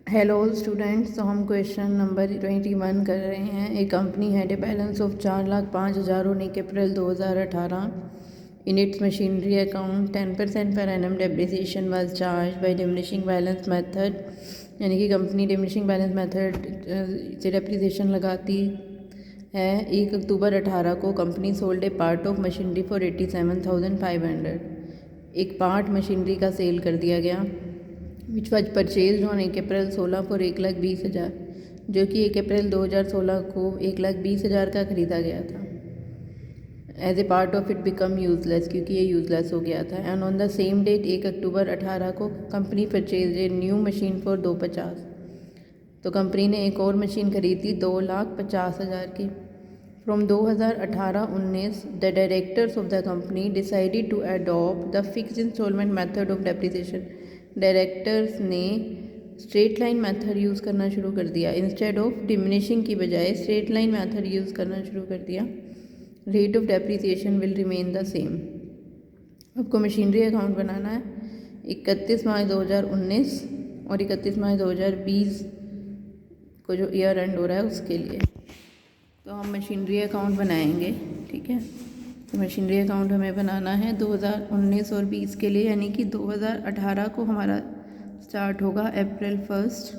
Hello students, तो हम question number 21 कर रहे हैं। एक company had a balance of 4,05,000 on 1 April 2018 in its machinery account 10% per annum depreciation was charged by diminishing balance method। यानी कि कंपनी डिमिनिशिंग बैलेंस मेथड से depreciation लगाती है। 1 अक्टूबर 18 को company sold A part of machinery for 87,500। एक part machinery का cell कर दिया गया which was purchase on 1 April 16 for 1,20,000, जो कि 1 अप्रैल 2016 को 1,20,000 का ख़रीदा गया था। As a part of it become useless, क्योंकि ये यूज़लेस हो गया था। And on the same date 1 October 18 को company purchase a new machine for 250। तो कंपनी ने एक और मशीन खरीदी 2,50,000 की। From 2018-19 the directors of the company decided to adopt the fixed instalment method of depreciation. Directors ने स्ट्रेट लाइन मेथड यूज़ करना शुरू कर दिया। इंस्टेड ऑफ डिमिनिशिंग की बजाय स्ट्रेट लाइन मेथड यूज़ करना शुरू कर दिया। Rate of depreciation will remain the same. आपको मशीनरी अकाउंट बनाना है 31 मार्च 2019 और 31 मार्च 2020 को जो ईयर एंड हो रहा है उसके लिए। तो हम मशीनरी अकाउंट बनाएंगे, ठीक है। तो मशीनरी अकाउंट हमें बनाना है 2019 और 20 के लिए, यानी कि 2018 को हमारा स्टार्ट होगा अप्रैल 1।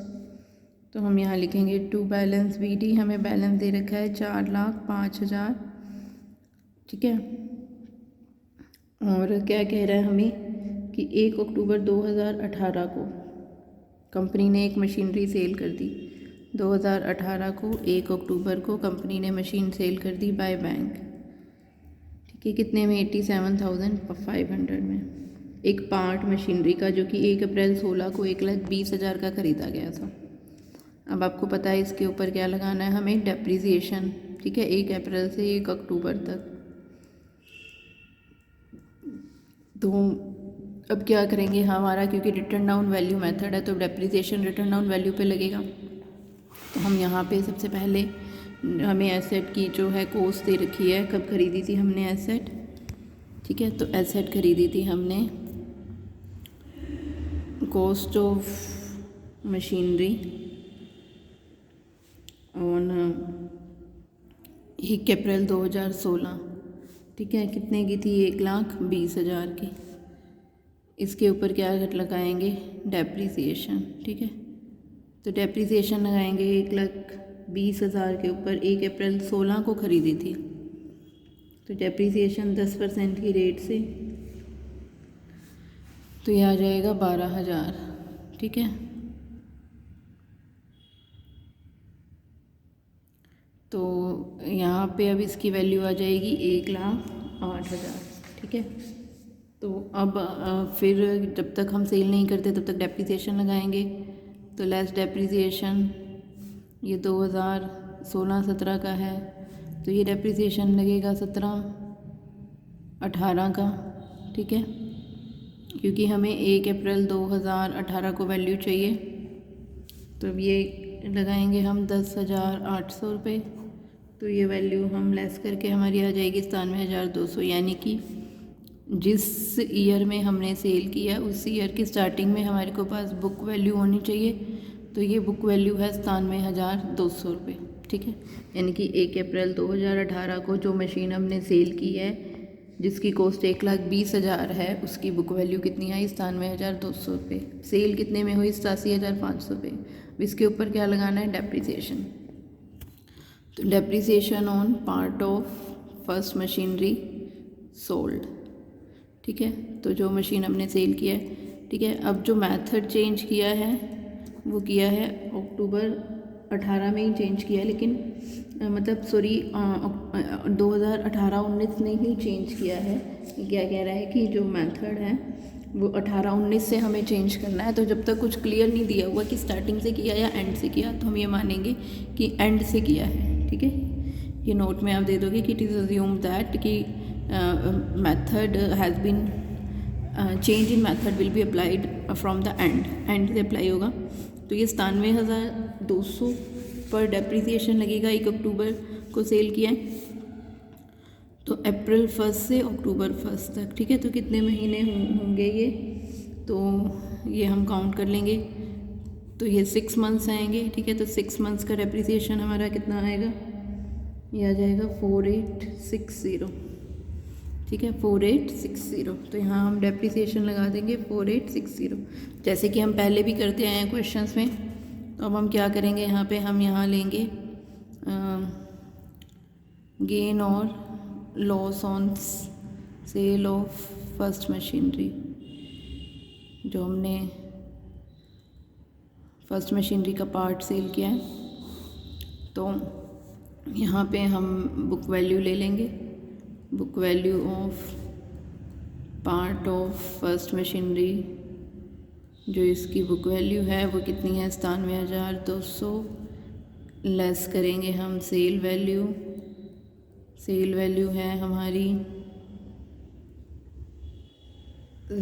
तो हम यहाँ लिखेंगे टू बैलेंस BD। हमें बैलेंस दे रखा है 4,05,000, ठीक है। और क्या कह रहा है हमें कि 1 अक्टूबर 2018 को कंपनी ने एक मशीनरी सेल कर दी। 2018 को 1 अक्टूबर को कंपनी ने मशीन सेल कर दी बाय बैंक, ठीक है। कितने में? 87,500 में। एक पार्ट मशीनरी का, जो कि 1 अप्रैल 16 को 1,20,000 का ख़रीदा गया था। अब आपको पता है इसके ऊपर क्या लगाना है हमें? डेप्रिसिएशन, ठीक है। 1 अप्रैल से 1 अक्टूबर तक। तो अब क्या करेंगे हमारा, क्योंकि रिटर्न डाउन वैल्यू मेथड है तो डेप्रिसिएशन रिटर्न डाउन वैल्यू पे लगेगा। तो हम यहाँ पे सबसे पहले हमें एसेट की जो है कॉस्ट दे रखी है। कब खरीदी थी हमने एसेट, ठीक है। तो एसेट खरीदी थी हमने कॉस्ट ऑफ मशीनरी ऑन 1 अप्रैल 2016, ठीक है। कितने की थी? 1,20,000 की। इसके ऊपर क्या लगाएंगे? डेप्रिसिएशन, ठीक है। तो डेप्रिसिएशन लगाएंगे 1,20,000 के ऊपर। 1 अप्रैल 16 को ख़रीदी थी, तो डेप्रिसिएशन 10% की रेट से, तो यह आ जाएगा 12,000, ठीक है। तो यहाँ पे अब इसकी वैल्यू आ जाएगी 1,08,000, ठीक है। तो अब फिर जब तक हम सेल नहीं करते तब तक डेप्रिसिएशन लगाएंगे। तो लेस डेप्रिसिएशन, ये 2016-17 का है, तो ये डेप्रिसिएशन लगेगा 17-18 का, ठीक है। क्योंकि हमें 1 अप्रैल 2018 को वैल्यू चाहिए, तो अब ये लगाएंगे हम 10,800 रुपये। तो ये वैल्यू हम लेस करके हमारी आ जाएगी 97,200। यानी कि जिस ईयर में हमने सेल किया उस ईयर की स्टार्टिंग में हमारे को पास बुक वैल्यू होनी चाहिए। तो ये बुक वैल्यू है 97,200 रुपये, ठीक है। यानी कि 1 अप्रैल 2018 को जो मशीन हमने सेल की है जिसकी कॉस्ट 1,20,000 है, उसकी बुक वैल्यू कितनी आई? 97,200 रुपये। सेल कितने में हुई? 87,500 रुपये। इसके ऊपर क्या लगाना है? डेप्रिसिएशन। तो depreciation on part of first machinery sold, ठीक है। तो जो मशीन हमने सेल किया है, ठीक है। अब जो मेथड चेंज किया है वो किया है अक्टूबर 18 में ही चेंज किया है, लेकिन मतलब सॉरी 2018-19 ने ही चेंज किया है। क्या कह रहा है कि जो मेथड है वो 18-19 से हमें चेंज करना है। तो जब तक कुछ क्लियर नहीं दिया हुआ कि स्टार्टिंग से किया या एंड से किया, तो हम ये मानेंगे कि एंड से किया है, ठीक है। ये नोट में आप दे दोगे कि इट इज़ अज्यूम दैट कि method has been change in method will be applied from the end से अप्लाई होगा। तो ये 97,200 पर डेप्रिसिएशन लगेगा। 1 अक्टूबर को सेल किया है, तो अप्रैल 1 से अक्टूबर 1 तक, ठीक है। तो कितने महीने होंगे ये? तो ये हम काउंट कर लेंगे तो ये 6 मंथ्स आएंगे, ठीक है। तो 6 मंथ्स का डेप्रिसिएशन हमारा कितना आएगा, ये आ जाएगा 4860, ठीक है, 4860। तो यहाँ हम डेप्रिसिएशन लगा देंगे 4860, जैसे कि हम पहले भी करते आए हैं क्वेश्चंस में। तो अब हम क्या करेंगे, यहाँ पे हम यहाँ लेंगे गेन और loss on sale of first machinery, जो हमने फर्स्ट मशीनरी का पार्ट सेल किया है। तो यहाँ पे हम बुक वैल्यू ले लेंगे, book value of part of first machinery, जो इसकी बुक वैल्यू है वो कितनी है, 97,200, लेस करेंगे हम सेल वैल्यू, सेल वैल्यू है हमारी,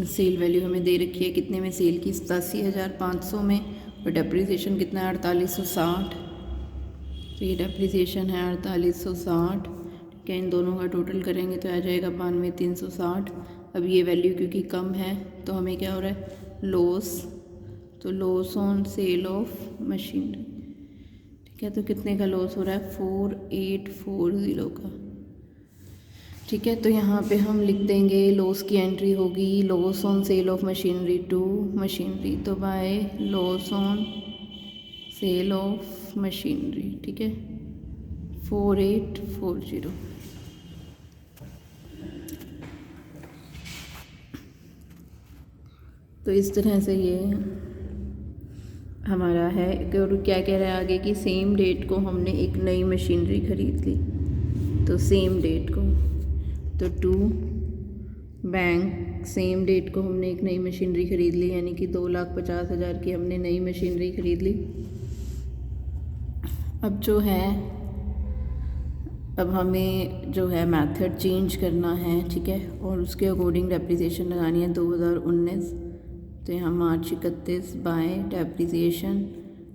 सेल वैल्यू हमें दे रखी है कितने में, सेल की 87,500 में, और डेप्रिसिएशन कितना है 4860। तो ये डेप्रिसिएशन है 4860, ठीक है। इन दोनों का टोटल करेंगे तो आ जाएगा 92,360। अब ये वैल्यू क्योंकि कम है तो हमें क्या हो रहा है, लॉस, तो loss on sale of machinery, ठीक है। तो कितने का लॉस हो रहा है, 4840 का, ठीक है। तो यहाँ पे हम लिख देंगे, लॉस की एंट्री होगी loss on sale of machinery to machinery, तो by loss on sale of machinery, ठीक है, 4840। तो इस तरह से ये हमारा है। और क्या कह रहा है आगे कि सेम डेट को हमने एक नई मशीनरी खरीद ली, तो सेम डेट को, तो टू बैंक सेम डेट को हमने एक नई मशीनरी खरीद ली, यानी कि 2,50,000 की हमने नई मशीनरी खरीद ली। अब जो है, अब हमें जो है मेथड चेंज करना है, ठीक है, और उसके अकॉर्डिंग डेप्रिसिएशन लगानी है 2019। तो यहाँ मार्च 31 बाय डेप्रिसिएशन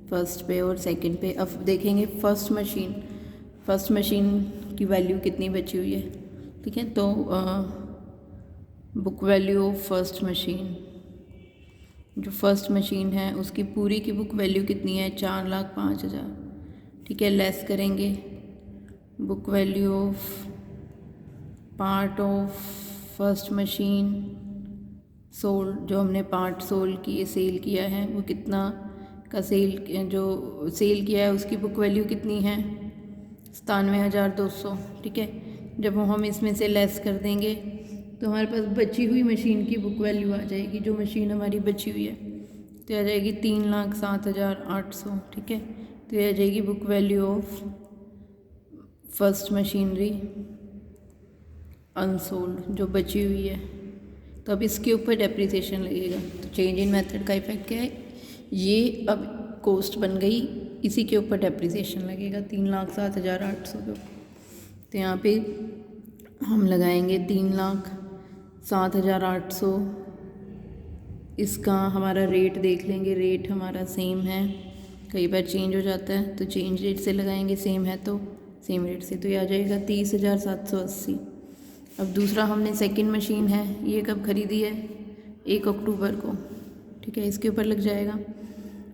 फर्स्ट पे और सेकंड पे। अब देखेंगे फर्स्ट मशीन की वैल्यू कितनी बची हुई है, ठीक है। तो book value of first machine, जो फर्स्ट मशीन है उसकी पूरी की बुक वैल्यू कितनी है, 4,05,000, ठीक है। लेस करेंगे book value of part of first machine sold, जो हमने पार्ट सेल किया है वो कितना का जो सेल किया है उसकी बुक वैल्यू कितनी है, 97,200, ठीक है। जब हम इसमें से लेस कर देंगे तो हमारे पास बची हुई मशीन की बुक वैल्यू आ जाएगी, जो मशीन हमारी बची हुई है, तो आ जाएगी 3,07,800, ठीक है। तो ये आ जाएगी book value of first machinery unsold, जो बची हुई है। तो अब इसके ऊपर डेप्रिसिएशन लगेगा। तो चेंज इन मेथड का इफेक्ट क्या है, ये अब कॉस्ट बन गई, इसी के ऊपर डेप्रिसिएशन लगेगा 3,07,800 के ऊपर। तो यहाँ पे हम लगाएंगे 3,07,800, इसका हमारा रेट देख लेंगे, रेट हमारा सेम है, कई बार चेंज हो जाता है, तो चेंज रेट से लगाएंगे, सेम है तो सेम रेट से, तो ये आ जाएगा 30,780। अब दूसरा हमने सेकंड मशीन है, ये कब खरीदी है, 1 अक्टूबर को, ठीक है, इसके ऊपर लग जाएगा।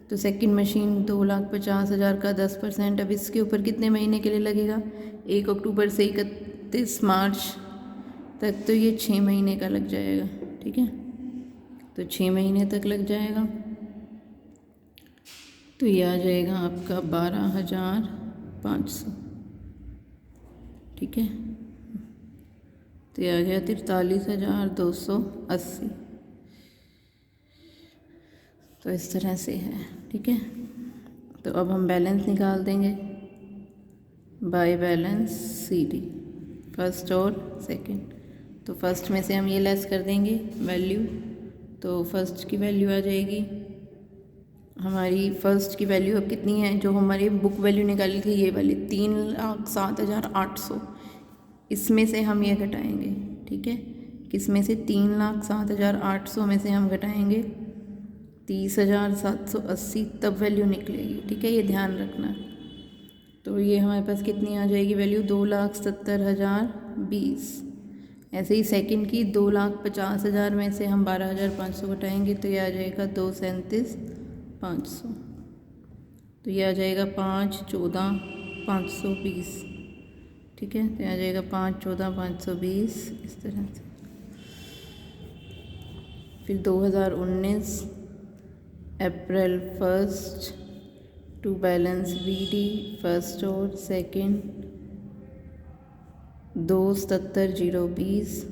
तो सेकंड मशीन 2,50,000 का 10%, अब इसके ऊपर कितने महीने के लिए लगेगा, 1 अक्टूबर से 31 मार्च तक, तो ये 6 महीने का लग जाएगा, ठीक है। तो 6 महीने तक लग जाएगा, तो ये आ जाएगा आपका 12,500, ठीक है। तो ये आ गया 43,280। तो इस तरह से है, ठीक है। तो अब हम बैलेंस निकाल देंगे बाय बैलेंस CD, फर्स्ट और सेकंड। तो फर्स्ट में से हम ये लेस कर देंगे वैल्यू, तो फर्स्ट की वैल्यू आ जाएगी हमारी, फर्स्ट की वैल्यू अब कितनी है, जो हमारी बुक वैल्यू निकाली थी ये वाली 3,07,800, इसमें से हम ये घटाएंगे, ठीक है। किसमें से, 3,07,800 में से हम घटाएंगे 30,780, तब वैल्यू निकलेगी, ठीक है, ये ध्यान रखना। तो ये हमारे पास कितनी आ जाएगी वैल्यू, 2,70,020। ऐसे ही सेकंड की 2,50,000 में से हम 12,500 घटाएंगे, तो ये आ जाएगा 2,37,500। तो ये आ जाएगा 5 14 520, ठीक है। तो ये आ जाएगा 5 14 520 इस तरह से। फिर 2019 अप्रैल 1 टू बैलेंस BD फर्स्ट और सेकंड 277,020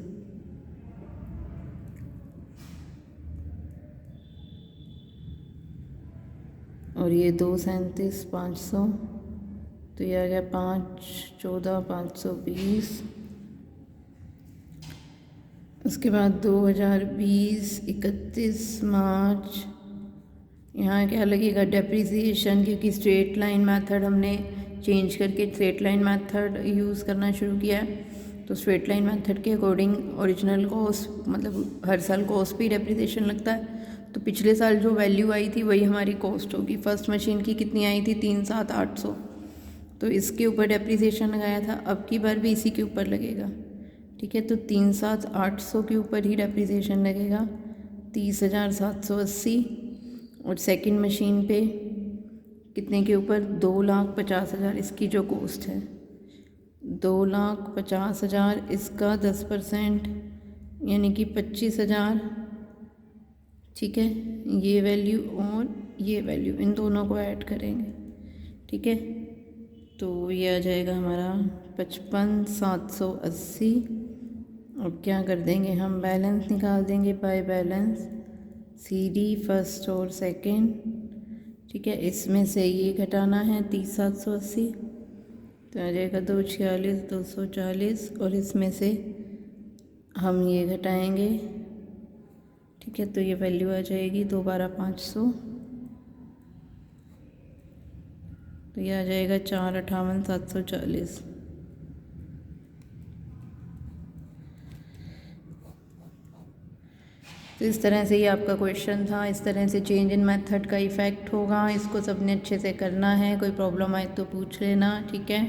और ये 237,500, तो ये आ गया 5 14 520। उसके बाद 2020 31 मार्च, यहाँ क्या लगेगा डेप्रिसिएशन, क्योंकि स्ट्रेट लाइन मेथड हमने चेंज करके स्ट्रेट लाइन मेथड यूज़ करना शुरू किया है। तो स्ट्रेट लाइन मेथड के अकॉर्डिंग ओरिजिनल कॉस्ट मतलब हर साल कॉस्ट पे डेप्रिसिएशन लगता है। तो पिछले साल जो वैल्यू आई थी वही हमारी कॉस्ट होगी। फर्स्ट मशीन की कितनी आई थी 3,7,800, तो इसके ऊपर डेप्रिसिएशन लगाया था, अब की बार भी इसी के ऊपर लगेगा, ठीक है। तो 3,7,800 के ऊपर ही डेप्रिसिएशन लगेगा, 30,780। और सेकंड मशीन पे कितने के ऊपर 2,50,000 इसकी जो कॉस्ट है, 2,50,000 इसका 10% यानी कि 25,000, ठीक है। ये वैल्यू और ये वैल्यू इन दोनों को ऐड करेंगे, ठीक है। तो ये आ जाएगा हमारा 55,780। अब क्या कर देंगे हम, बैलेंस निकाल देंगे बाय बैलेंस CD फर्स्ट और सेकंड, ठीक है। इसमें से ये घटाना है 30,780, तो आ जाएगा 246 240, और इसमें से हम ये घटाएंगे, ठीक है। तो ये वैल्यू आ जाएगी 212,500, तो ये आ जाएगा 458,740। तो इस तरह से ये आपका क्वेश्चन था। इस तरह से चेंज इन मेथड का इफ़ेक्ट होगा, इसको सबने अच्छे से करना है। कोई प्रॉब्लम आए तो पूछ लेना, ठीक है।